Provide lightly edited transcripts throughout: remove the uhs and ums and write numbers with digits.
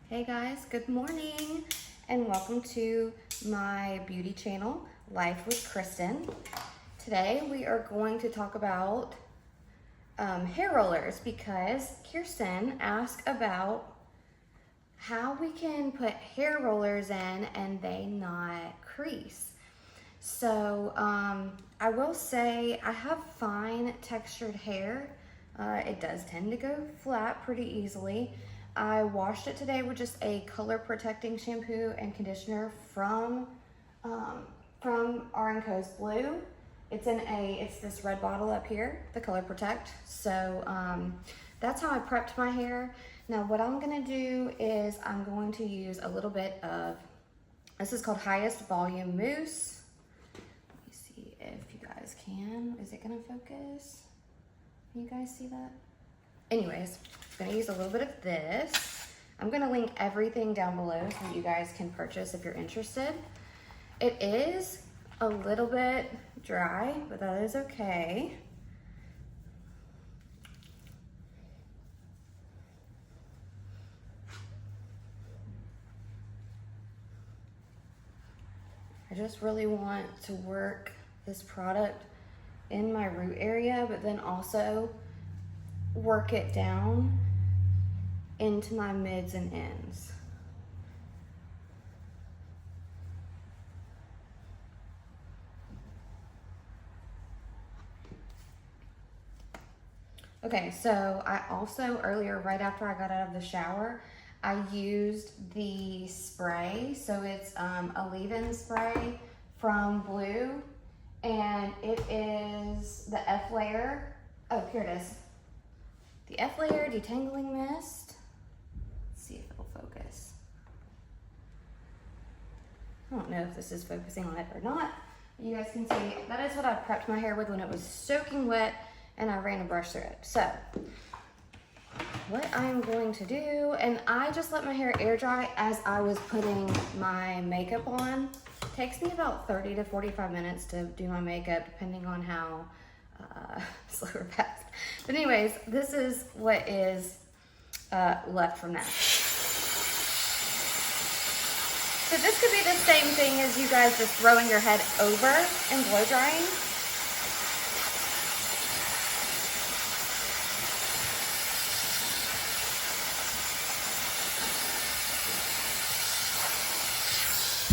Hey guys, good morning and welcome to my beauty channel, Life with Kristen. Today we are going to talk about hair rollers because Kirsten asked about how we can put hair rollers in and they not crease. So I will say I have fine textured hair. It does tend to go flat pretty easily. I washed it today with just a color protecting shampoo and conditioner from R and Co's BLEU. It's this red bottle up here, the color protect. So that's how I prepped my hair. Now what I'm gonna do is I'm going to use a little bit of, this is called Highest Volume Mousse. Let me see if you guys can. Is it gonna focus? Can you guys see that? Anyways, I'm gonna use a little bit of this. I'm gonna link everything down below so you guys can purchase if you're interested. It is a little bit dry, but that is okay. I just really want to work this product in my root area, but then also work it down into my mids and ends. Okay, so I also earlier, right after I got out of the shower, I used the spray. So it's a leave-in spray from BLEU, and it is the F layer. Oh, here it is. The F layer detangling mist. Let's see if it'll focus. I don't know if this is focusing on it or not. You guys can see that is what I prepped my hair with when it was soaking wet and I ran a brush through it. So what I'm going to do, and I just let my hair air dry as I was putting my makeup on. It takes me about 30 to 45 minutes to do my makeup, depending on how slow or fast. But anyways, this is what is left from that. So this could be the same thing as you guys just throwing your head over and blow drying.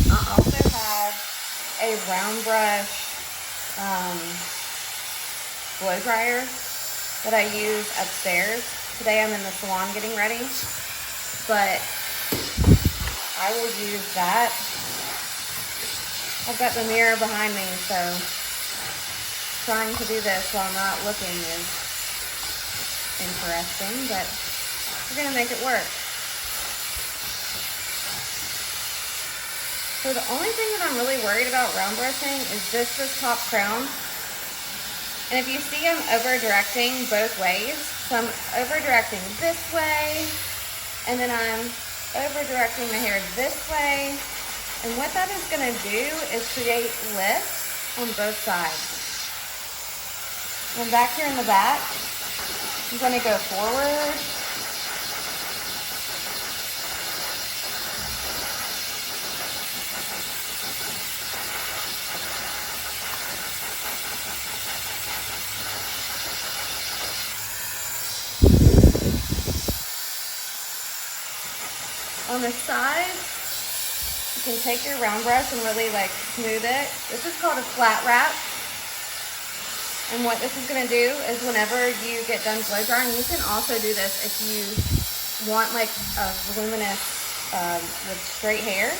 I also have a round brush blow dryer that I use upstairs. Today I'm in the salon getting ready, but I will use that. I've got the mirror behind me, so trying to do this while not looking is interesting, but we're gonna make it work. So the only thing that I'm really worried about round brushing is just this top crown. And if you see, I'm over directing both ways. So I'm over directing this way, and then I'm over directing my hair this way. And what that is gonna do is create lift on both sides. And back here in the back, I'm gonna go forward. On the sides, you can take your round brush and really like smooth it. This is called a flat wrap. And what this is gonna do is whenever you get done blow drying, you can also do this if you want like a voluminous with straight hair.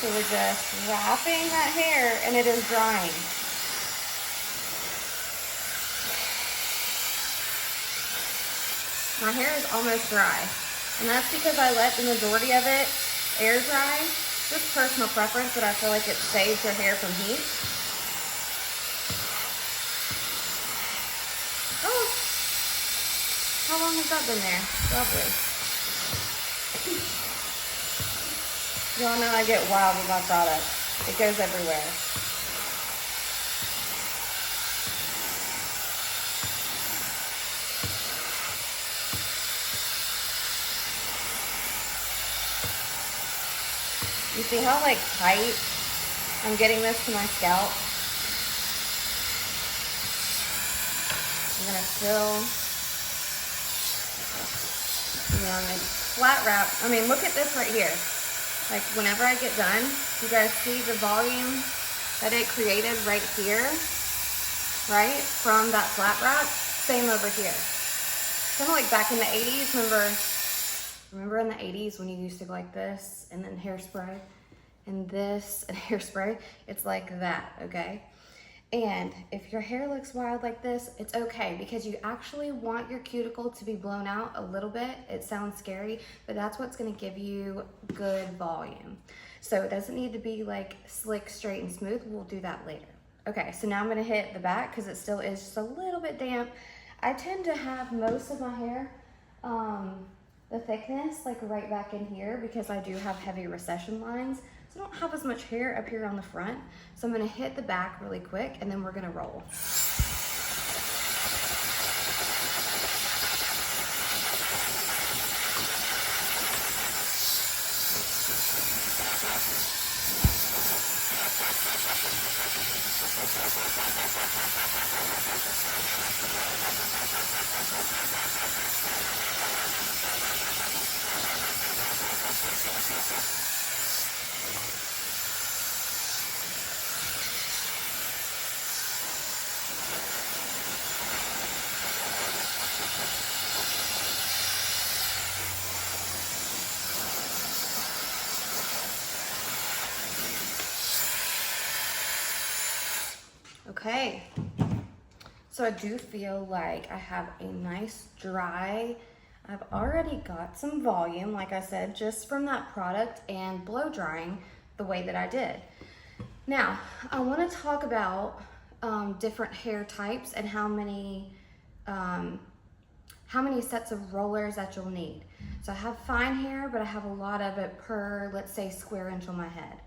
So we're just wrapping that hair and it is drying. My hair is almost dry. And that's because I let the majority of it air dry. Just personal preference, but I feel like it saves your hair from heat. Oh, how long has that been there? Lovely. Y'all know I get wild with my product. It goes everywhere. You see how like tight I'm getting this to my scalp? I'm gonna still, you know, I'm gonna flat wrap. I mean, look at this right here. Like whenever I get done, you guys see the volume that it created right here, right? From that flat wrap, same over here. Kind of like back in the 80s, remember in the 80s when you used to go like this and then hairspray and this and hairspray? It's like that, okay? And if your hair looks wild like this, it's okay because you actually want your cuticle to be blown out a little bit. It sounds scary, but that's what's gonna give you good volume. So it doesn't need to be like slick, straight, and smooth. We'll do that later. Okay, so now I'm gonna hit the back because it still is just a little bit damp. I tend to have most of my hair, the thickness like right back in here because I do have heavy recession lines. So I don't have as much hair up here on the front. So I'm gonna hit the back really quick and then we're gonna roll. Okay, so I do feel like I have a nice dry, I've already got some volume, like I said, just from that product and blow drying the way that I did. Now, I want to talk about different hair types and how many sets of rollers that you'll need. So I have fine hair, but I have a lot of it per, let's say, square inch on my head.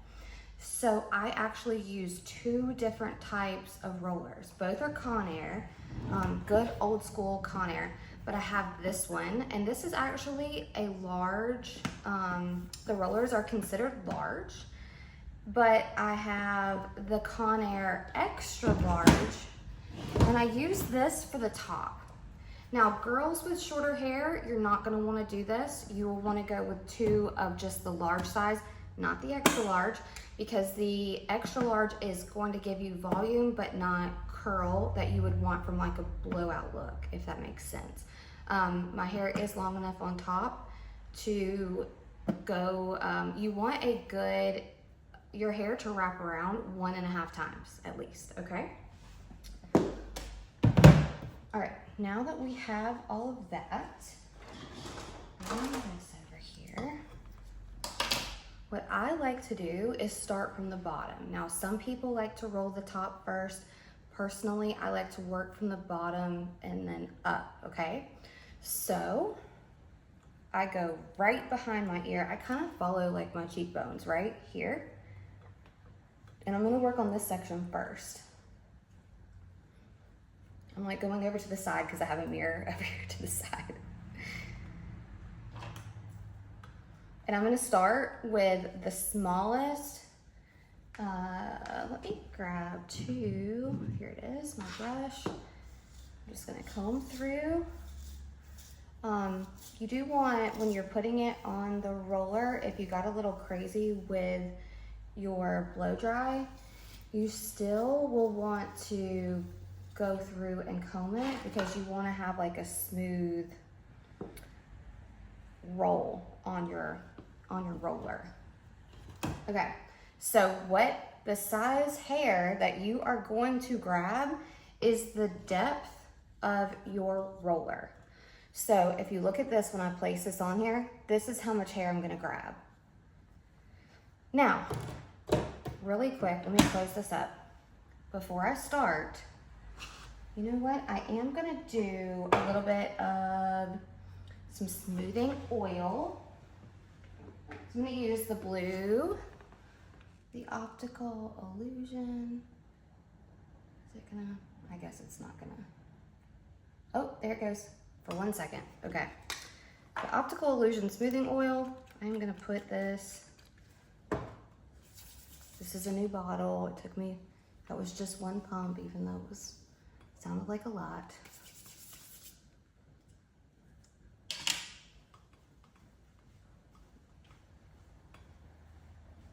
So I actually use 2 different types of rollers. Both are Conair, good old school Conair, but I have this one, and this is actually a large, the rollers are considered large, but I have the Conair extra large, and I use this for the top. Now, girls with shorter hair, you're not gonna wanna do this. You will wanna go with 2 of just the large size, not the extra large, because the extra large is going to give you volume but not curl that you would want from like a blowout look, if that makes sense. My hair is long enough on top to go, you want your hair to wrap around 1.5 times at least, okay? All right, now that we have all of that, I'm gonna move this over here. What I like to do is start from the bottom. Now, some people like to roll the top first. Personally, I like to work from the bottom and then up, okay? So, I go right behind my ear. I kind of follow like my cheekbones right here. And I'm gonna work on this section first. I'm like going over to the side because I have a mirror over here to the side. And I'm gonna start with the smallest, let me grab 2, here it is, my brush. I'm just gonna comb through. You do want, when you're putting it on the roller, if you got a little crazy with your blow dry, you still will want to go through and comb it because you wanna have like a smooth roll on your roller. Okay, so what the size hair that you are going to grab is the depth of your roller. So if you look at this, when I place this on here, this is how much hair I'm gonna grab. Now, really quick, let me close this up. Before I start, you know what? I am gonna do a little bit of some smoothing oil. I'm gonna use the blue, the optical illusion. Is it gonna, I guess it's not gonna. Oh, there it goes, for 1 second, okay. The optical illusion smoothing oil, I'm gonna put this. This is a new bottle. It took me, that was just 1 pump, even though it was, sounded like a lot.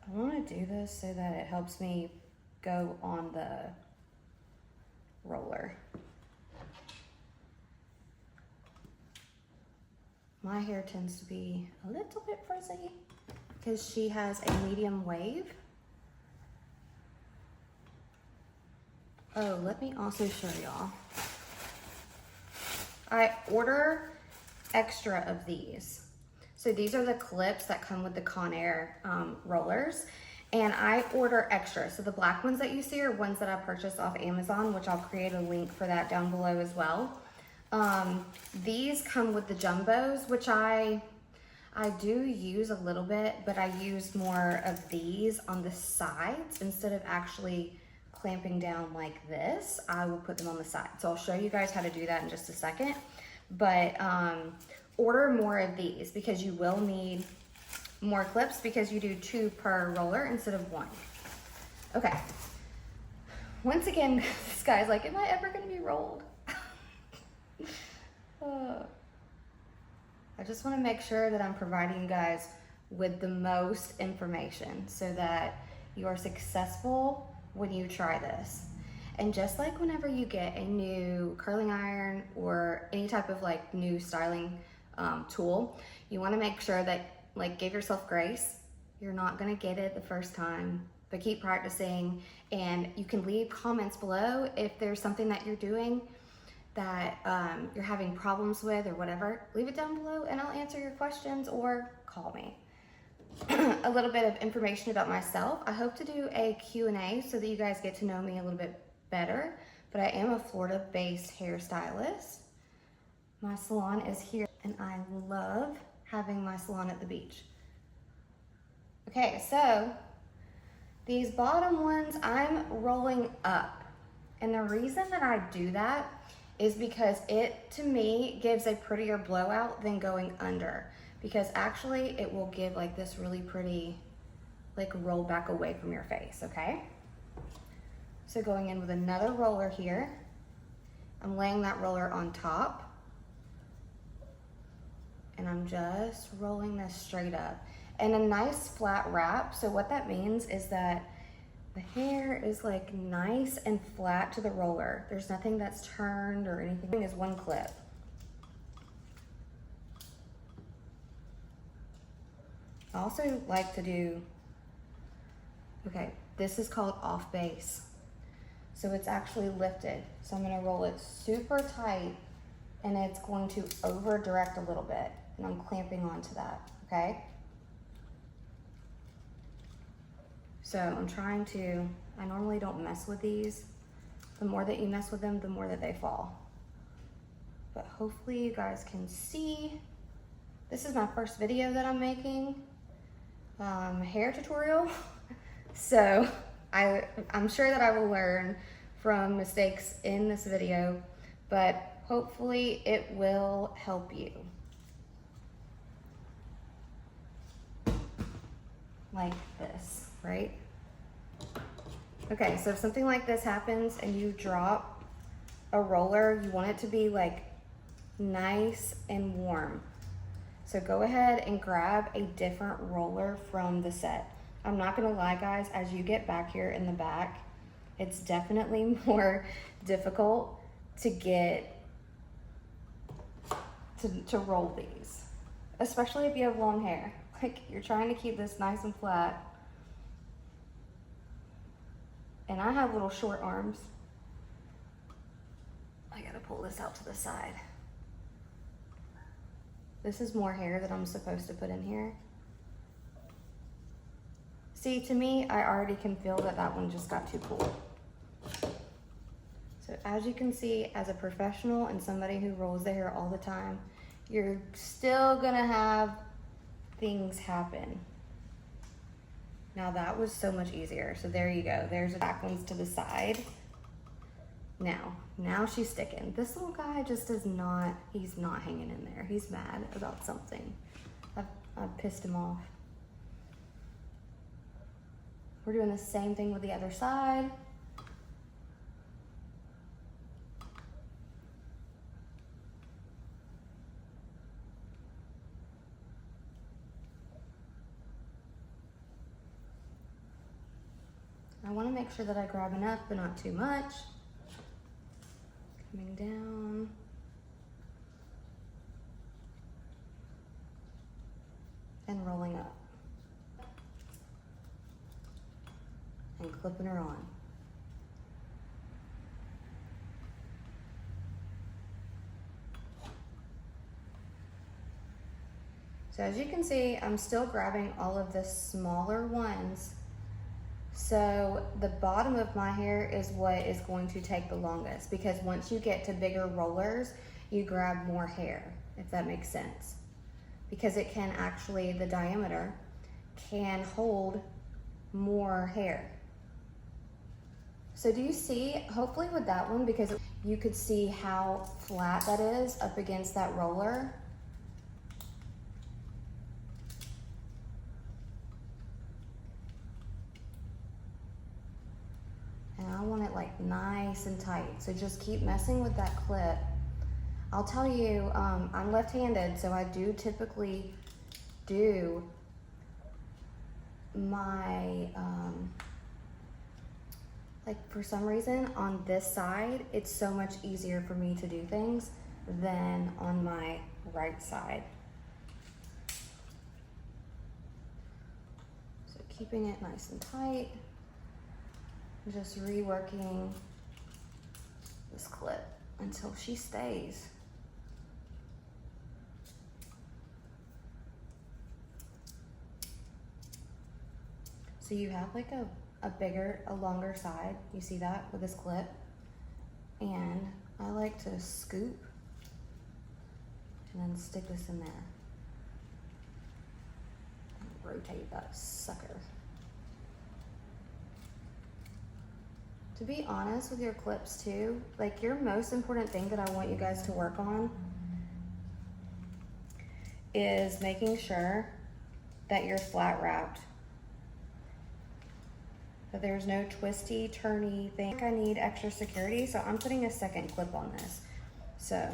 I want to do this so that it helps me go on the roller. My hair tends to be a little bit frizzy because she has a medium wave. Oh, let me also show y'all. I order extra of these. So these are the clips that come with the Conair rollers, and I order extra. So the black ones that you see are ones that I purchased off Amazon, which I'll create a link for that down below as well. These come with the jumbos, which I do use a little bit, but I use more of these on the sides instead of actually clamping down like this. I will put them on the side. So I'll show you guys how to do that in just a second. But order more of these because you will need more clips because you do 2 per roller instead of 1. Okay. Once again, this guy's like, am I ever gonna be rolled? I just wanna make sure that I'm providing you guys with the most information so that you are successful when you try this. And just like whenever you get a new curling iron or any type of like new styling tool, you want to make sure that, like, give yourself grace. You're not going to get it the first time, but keep practicing. And you can leave comments below if there's something that you're doing that you're having problems with or whatever. Leave it down below and I'll answer your questions or call me. A little bit of information about myself. I hope to do a Q&A so that you guys get to know me a little bit better, but I am a Florida-based hairstylist. My salon is here and I love having my salon at the beach. Okay, so these bottom ones I'm rolling up, and the reason that I do that is because it, to me, gives a prettier blowout than going under, because actually it will give like this really pretty like roll back away from your face, okay? So going in with another roller here, I'm laying that roller on top and I'm just rolling this straight up. And a nice flat wrap, so what that means is that the hair is like nice and flat to the roller. There's nothing that's turned or anything. Is 1 clip. I also like to do, okay, this is called off base. So it's actually lifted. So I'm gonna roll it super tight and it's going to over direct a little bit. And I'm clamping onto that, okay? So I'm trying to, I normally don't mess with these. The more that you mess with them, the more that they fall. But hopefully you guys can see. This is my first video that I'm making, hair tutorial. So I'm sure that I will learn from mistakes in this video, but hopefully it will help you. Like this, right? Okay, so if something like this happens and you drop a roller, you want it to be like nice and warm. So go ahead and grab a different roller from the set. I'm not gonna lie guys, as you get back here in the back, it's definitely more difficult to get to roll these, especially if you have long hair. Like, you're trying to keep this nice and flat. And I have little short arms. I gotta pull this out to the side. This is more hair that I'm supposed to put in here. See, to me, I already can feel that that one just got too cool. So as you can see, as a professional and somebody who rolls their hair all the time, you're still gonna have things happen. Now that was so much easier. So there you go. There's the back ones to the side. Now she's sticking. This little guy just is not, he's not hanging in there. He's mad about something. I've pissed him off. We're doing the same thing with the other side. I want to make sure that I grab enough, but not too much. Coming down. And rolling up. And clipping her on. So as you can see, I'm still grabbing all of the smaller ones. So the bottom of my hair is what is going to take the longest, because once you get to bigger rollers, you grab more hair, if that makes sense. Because it can actually, the diameter can hold more hair. So do you see, hopefully with that one, because you could see how flat that is up against that roller. And I want it like nice and tight. So just keep messing with that clip. I'll tell you, I'm left-handed, so I do typically do my, like for some reason on this side, it's so much easier for me to do things than on my right side. So keeping it nice and tight. Just reworking this clip until she stays. So you have like a longer side. You see that with this clip? And I like to scoop and then stick this in there. And rotate that sucker. To be honest with your clips too, like your most important thing that I want you guys to work on is making sure that you're flat wrapped. That there's no twisty, turny thing. I need extra security, so I'm putting a second clip on this. So.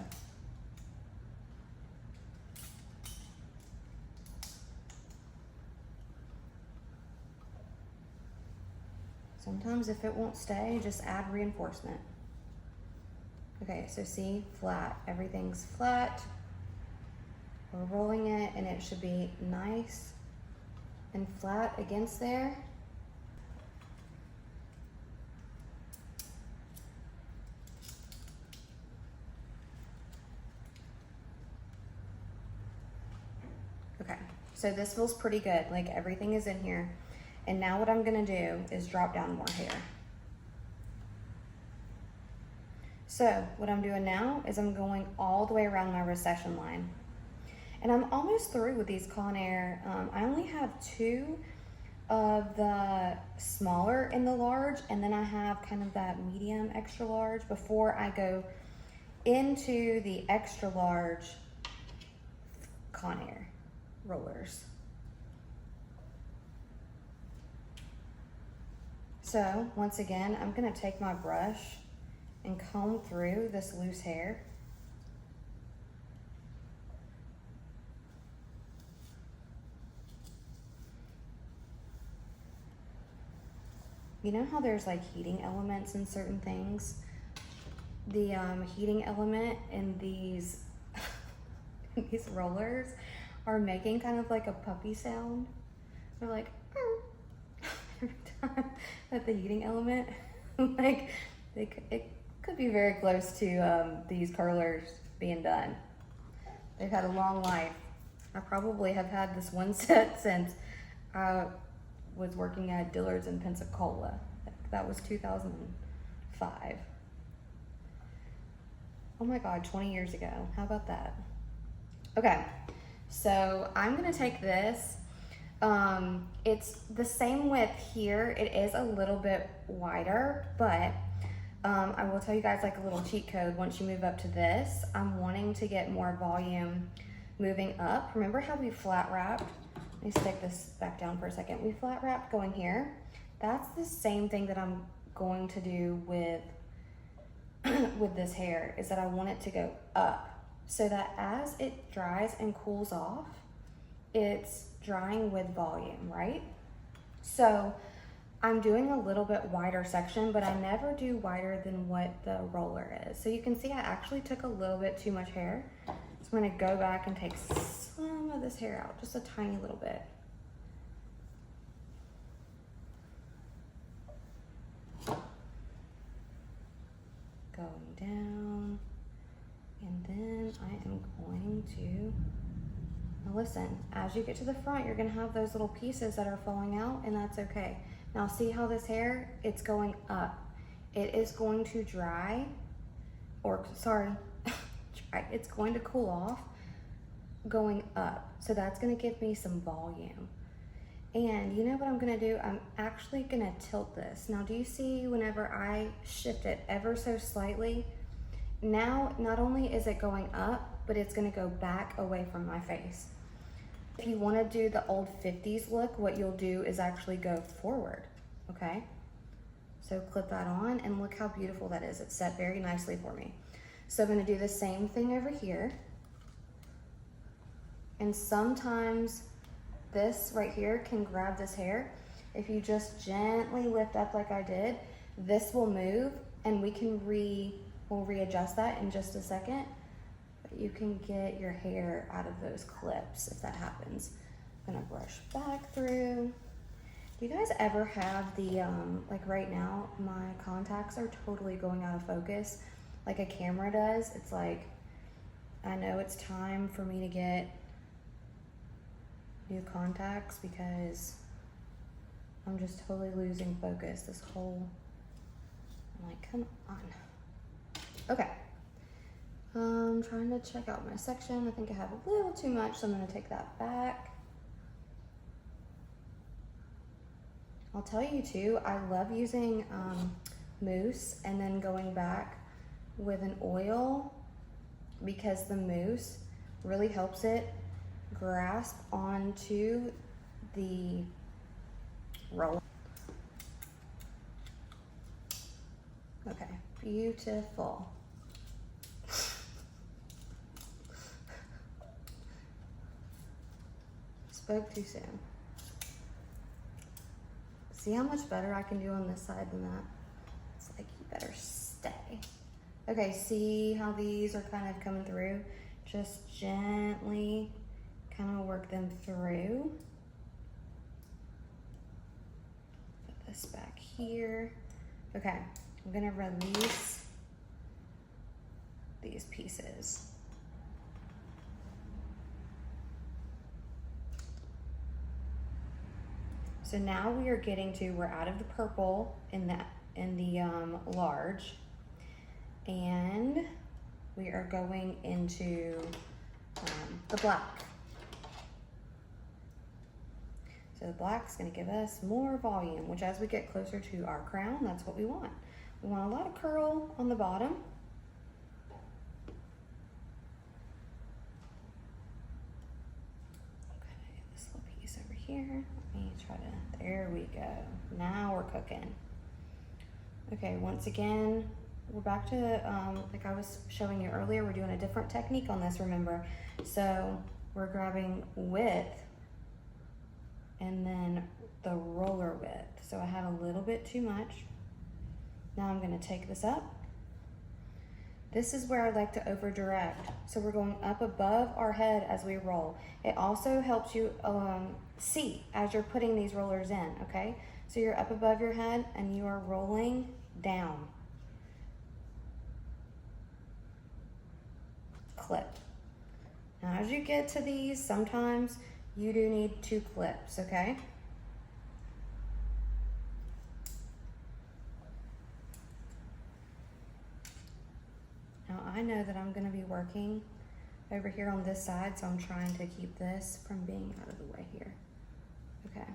Sometimes if it won't stay, just add reinforcement. Okay, so see, flat, everything's flat. We're rolling it and it should be nice and flat against there. Okay, so this feels pretty good, like everything is in here. And now what I'm gonna do is drop down more hair. So what I'm doing now is I'm going all the way around my recession line. And I'm almost through with these Conair. I only have 2 of the smaller in the large, and then I have kind of that medium extra large before I go into the extra large Conair rollers. So once again, I'm gonna take my brush and comb through this loose hair. You know how there's like heating elements in certain things? The heating element in these, these rollers are making kind of like a puppy sound. They're like, every time that the heating element, like it could be very close to these curlers being done. They've had a long life. I probably have had this one set since I was working at Dillard's in Pensacola. That was 2005. Oh my God, 20 years ago. How about that? Okay, so I'm gonna take this. It's the same width here. It is a little bit wider, but I will tell you guys like a little cheat code. Once you move up to this, I'm wanting to get more volume moving up. Remember how we flat wrapped? Let me stick this back down for a second. We flat wrapped going here. That's the same thing that I'm going to do with with this hair, is that I want it to go up so that as it dries and cools off, it's drying with volume, right? So I'm doing a little bit wider section, but I never do wider than what the roller is. So you can see I actually took a little bit too much hair. So I'm gonna go back and take some of this hair out, just a tiny little bit. Going down, and then I am going to, now listen, as you get to the front, you're gonna have those little pieces that are falling out, and that's okay. Now see how this hair, it's going up. It is going to dry, or sorry, it's going to cool off going up. So that's gonna give me some volume. And you know what I'm gonna do? I'm actually gonna tilt this. Now do you see whenever I shift it ever so slightly, now not only is it going up, but it's gonna go back away from my face. If you wanna do the old 50s look, what you'll do is actually go forward, okay? So clip that on and look how beautiful that is. It's set very nicely for me. So I'm gonna do the same thing over here. And sometimes this right here can grab this hair. If you just gently lift up like I did, this will move, and we'll readjust that in just a second. But you can get your hair out of those clips if that happens. I'm gonna brush back through. Do you guys ever have the, like right now, my contacts are totally going out of focus like a camera does. It's like, I know it's time for me to get new contacts because I'm just totally losing focus this whole, I'm like, come on. Okay, I'm trying to check out my section. I think I have a little too much, so I'm gonna take that back. I'll tell you too, I love using mousse and then going back with an oil, because the mousse really helps it grasp onto the roll. Okay, beautiful. Spoke too soon. See how much better I can do on this side than that? It's like, you better stay. Okay, see how these are kind of coming through? Just gently kind of work them through. Put this back here. Okay, I'm gonna release these pieces. So now we are getting to, we're out of the purple in the large, and we are going into the black. So the black's gonna give us more volume, which as we get closer to our crown, that's what we want. We want a lot of curl on the bottom. Okay, this little piece over here. Let me try to, there we go. Now we're cooking. Okay, once again, we're back to, like I was showing you earlier, we're doing a different technique on this, remember? So we're grabbing width and then the roller width. So I had a little bit too much. Now I'm gonna take this up. This is where I like to over direct. So we're going up above our head as we roll. It also helps you see as you're putting these rollers in, okay? So you're up above your head and you are rolling down. Clip. Now as you get to these, sometimes you do need 2 clips, okay? Now I know that I'm gonna be working over here on this side, so I'm trying to keep this from being out of the way here. Okay.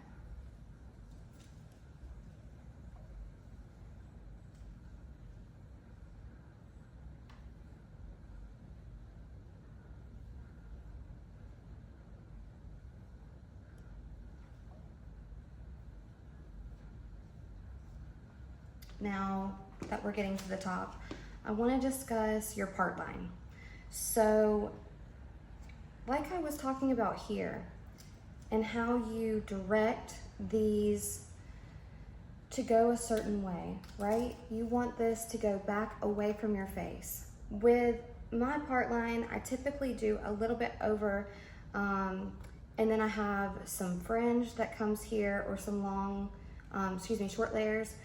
Now that we're getting to the top, I want to discuss your part line. So, like I was talking about here, and how you direct these to go a certain way, right? You want this to go back away from your face. With my part line, I typically do a little bit over, and then I have some fringe that comes here, or some long, short layers.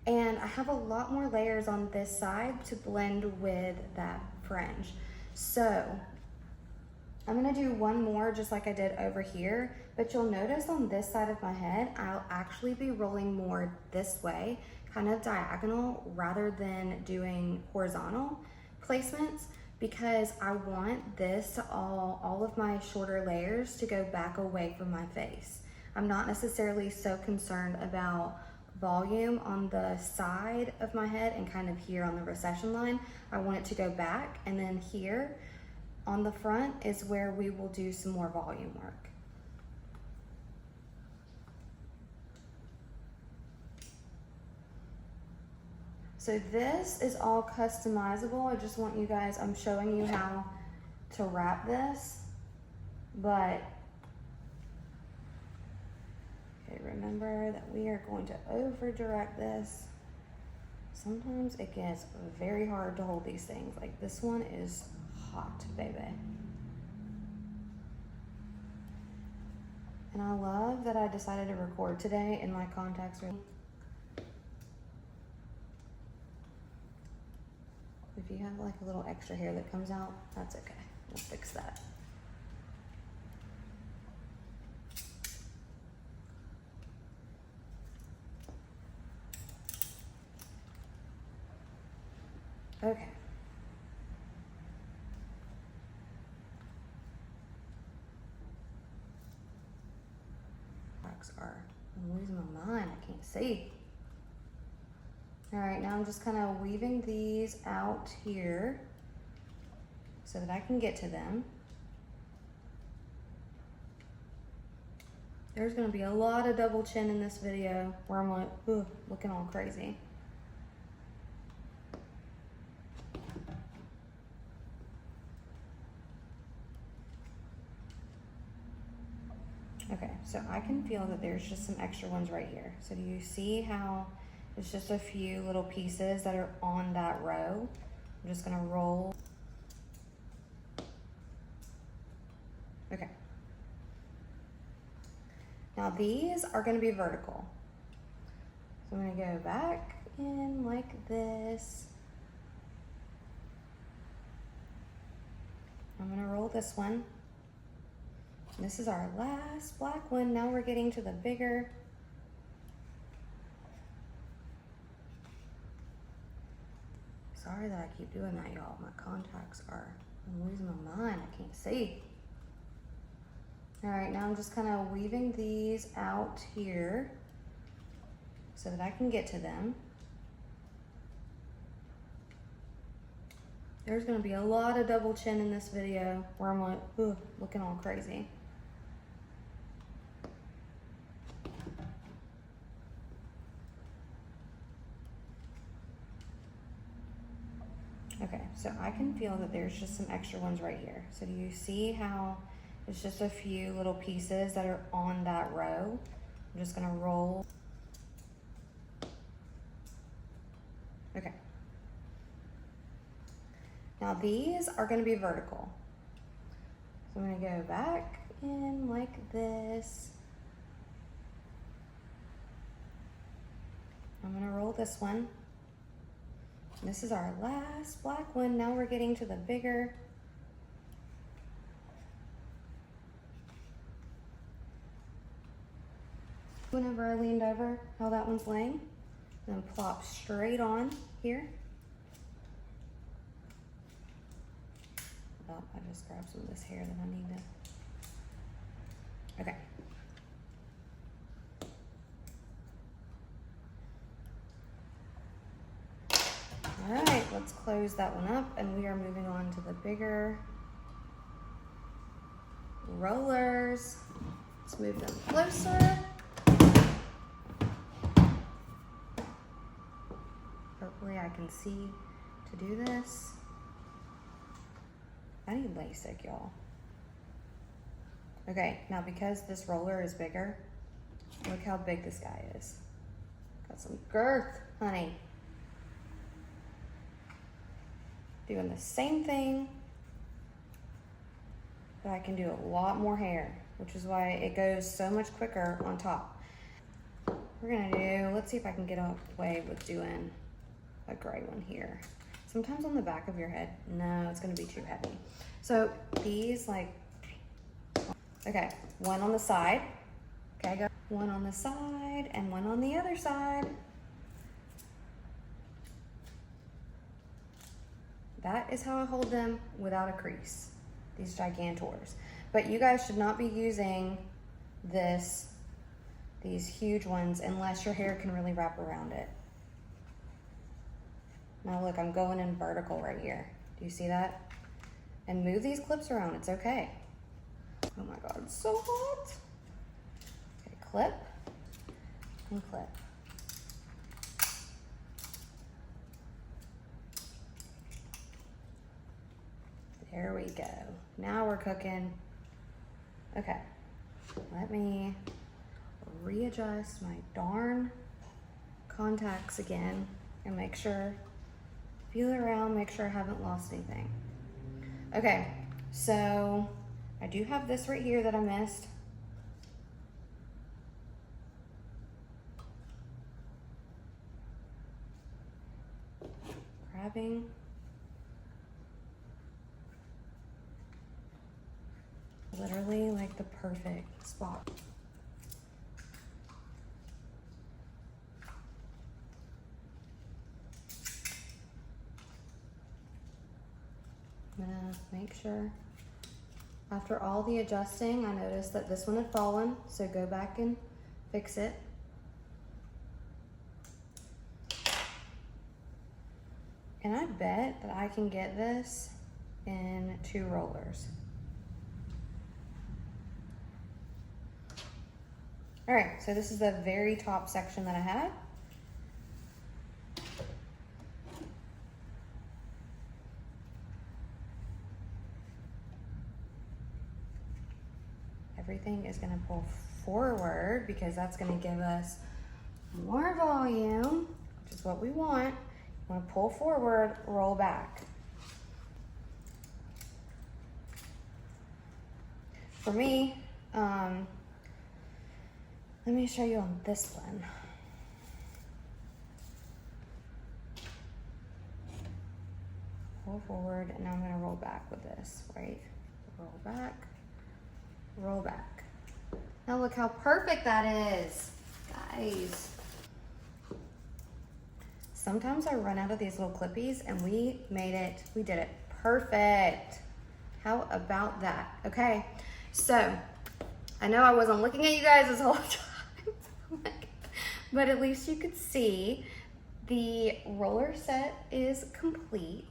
And I have a lot more layers on this side to blend with that fringe. So I'm gonna do one more just like I did over here, but you'll notice on this side of my head, I'll actually be rolling more this way, kind of diagonal rather than doing horizontal placements, because I want this to all of my shorter layers to go back away from my face. I'm not necessarily so concerned about volume on the side of my head and kind of here on the recession line. I want it to go back, and then here on the front is where we will do some more volume work. So this is all customizable. I just want you guys, I'm showing you how to wrap this, but okay, remember that we are going to over direct this. Sometimes it gets very hard to hold these things. Like this one is hot, baby. And I love that I decided to record today in my contacts room. If you have like a little extra hair that comes out, that's okay. We'll fix that. Okay. I'm losing my mind, I can't see. All right, now I'm just kind of weaving these out here so that I can get to them. There's gonna be a lot of double chin in this video where I'm like, ugh, looking all crazy. Okay, so I can feel that there's just some extra ones right here. So do you see how it's just a few little pieces that are on that row? I'm just gonna roll. Okay. Now these are gonna be vertical. So I'm gonna go back in like this. I'm gonna roll this one. This is our last black one. Now we're getting to the bigger. Sorry that I keep doing that, y'all. My contacts are, I'm losing my mind. I can't see. All right, now I'm just kind of weaving these out here so that I can get to them. There's gonna be a lot of double chin in this video where I'm like, ugh, looking all crazy. Okay, so I can feel that there's just some extra ones right here. So do you see how it's just a few little pieces that are on that row? I'm just gonna roll. Okay. Now these are gonna be vertical. So I'm gonna go back in like this. I'm gonna roll this one. This is our last black one. Now we're getting to the bigger. Whenever I leaned over, how that one's laying, then plop straight on here. Oh, I just grabbed some of this hair that I need to. Okay. let's close that one up, and we are moving on to the bigger rollers. Let's move them closer. Hopefully I can see to do this. I need LASIK, y'all. Okay, now because this roller is bigger, look how big this guy is. Got some girth, honey. Doing the same thing, but I can do a lot more hair, which is why it goes so much quicker on top. We're gonna do, let's see if I can get away with doing a gray one here. Sometimes on the back of your head, no, it's gonna be too heavy. So these okay, one on the side. Okay, go one on the side and one on the other side. That is how I hold them without a crease, these gigantors. But you guys should not be using these huge ones unless your hair can really wrap around it. Now look, I'm going in vertical right here. Do you see that? And move these clips around, it's okay. Oh my God, it's so hot. Okay, clip and clip. There we go. Now we're cooking. Okay, let me readjust my darn contacts again and make sure, feel it around, make sure I haven't lost anything. Okay, so I do have this right here that I missed. Grabbing. Literally like the perfect spot. I'm gonna make sure, after all the adjusting, I noticed that this one had fallen, so go back and fix it. And I bet that I can get this in 2 rollers. All right, so this is the very top section that I had. Everything is gonna pull forward because that's gonna give us more volume, which is what we want. You wanna pull forward, roll back. For me, let me show you on this one. Pull forward, and now I'm gonna roll back with this, right? Roll back, roll back. Now look how perfect that is, guys. Sometimes I run out of these little clippies, and we did it perfect. How about that? Okay, so I know I wasn't looking at you guys this whole time. But at least you could see the roller set is complete.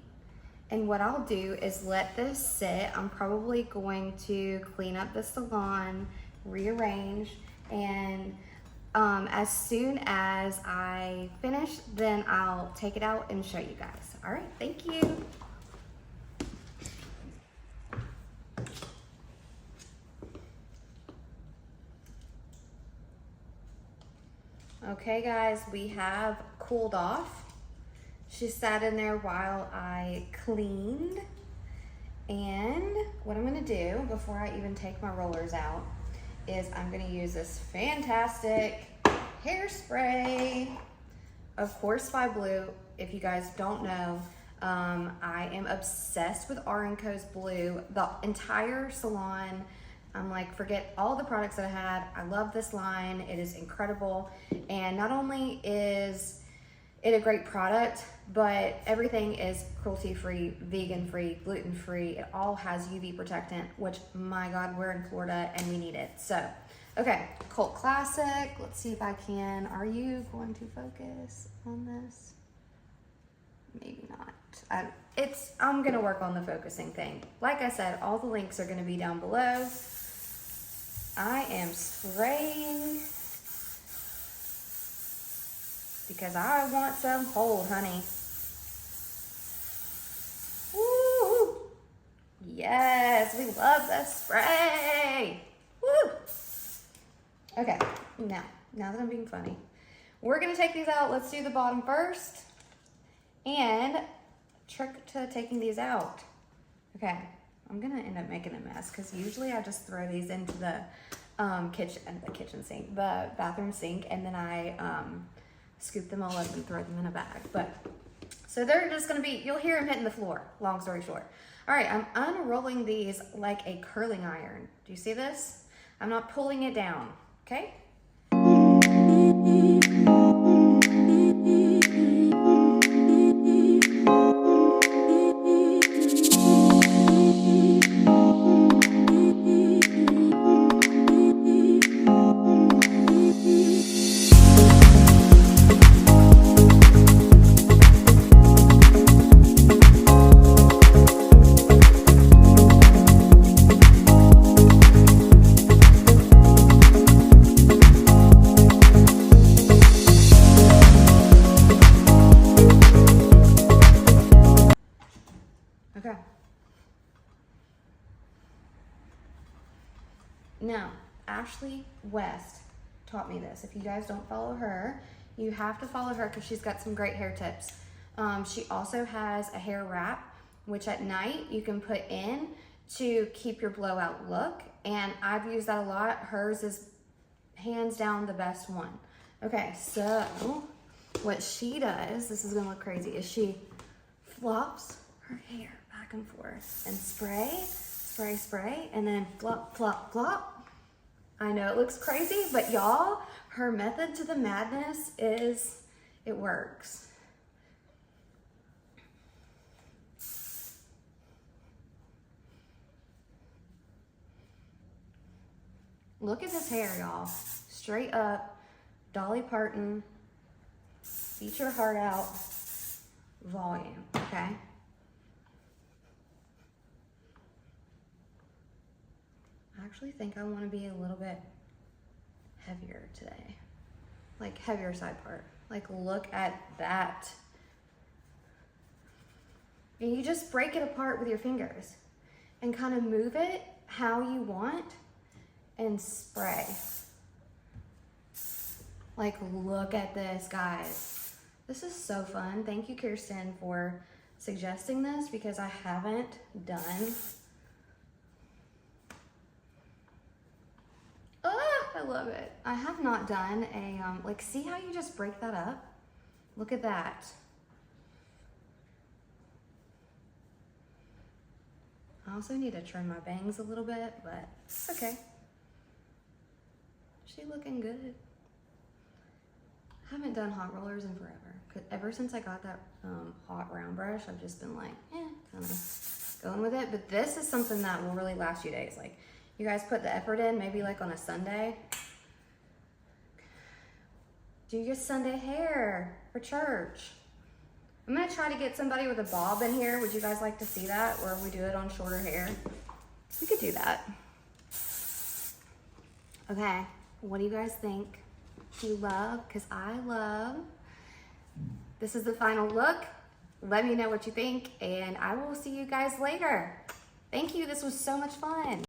And what I'll do is let this sit. I'm probably going to clean up the salon, rearrange, and as soon as I finish, then I'll take it out and show you guys. All right, thank you. Okay guys, we have cooled off. She sat in there while I cleaned. And what I'm gonna do before I even take my rollers out is I'm gonna use this fantastic hairspray, of course by BLEU. If you guys don't know, I am obsessed with R and Co's BLEU. The entire salon, I'm like, forget all the products that I had. I love this line. It is incredible. And not only is it a great product, but everything is cruelty-free, vegan-free, gluten-free. It all has UV protectant, which, my God, we're in Florida and we need it. So, okay, Cult Classic. Let's see if I can. Are you going to focus on this? maybe not. I'm gonna work on the focusing thing. Like I said, all the links are gonna be down below. I am spraying because I want some hold, honey. Woo! Yes, we love the spray. Woo! Okay, now that I'm being funny, we're gonna take these out. Let's do the bottom first. And trick to taking these out. Okay, I'm gonna end up making a mess because usually I just throw these into the bathroom sink, and then I scoop them all up and throw them in a bag. But so they're just gonna be, you'll hear them hitting the floor, long story short. All right, I'm unrolling these like a curling iron. Do you see this? I'm not pulling it down, okay? Okay. Now, Ashley West taught me this. If you guys don't follow her, you have to follow her because she's got some great hair tips. She also has a hair wrap, which at night you can put in to keep your blowout look. And I've used that a lot. Hers is hands down the best one. Okay, so what she does, this is gonna look crazy, is she flops her hair back and forth and spray, and then flop, flop, flop. I know it looks crazy, but y'all, her method to the madness is, it works. Look at this hair, y'all. Straight up, Dolly Parton, beat your heart out, volume, okay? I actually think I want to be a little bit heavier today. Like heavier side part. Like look at that. And you just break it apart with your fingers and kind of move it how you want and spray. Like look at this, guys. This is so fun. Thank you, Kirsten, for suggesting this because I haven't done. I love it. I have not done a, like, see how you just break that up? Look at that. I also need to trim my bangs a little bit, but it's okay. She looking good. I haven't done hot rollers in forever. Ever since I got that hot round brush, I've just been like, kind of going with it. But this is something that will really last you days. Like, you guys put the effort in, maybe like on a Sunday. Do your Sunday hair for church. I'm gonna try to get somebody with a bob in here. Would you guys like to see that? Or we do it on shorter hair? We could do that. Okay, what do you guys think? Do you love? Because I love. This is the final look. Let me know what you think, and I will see you guys later. Thank you, this was so much fun.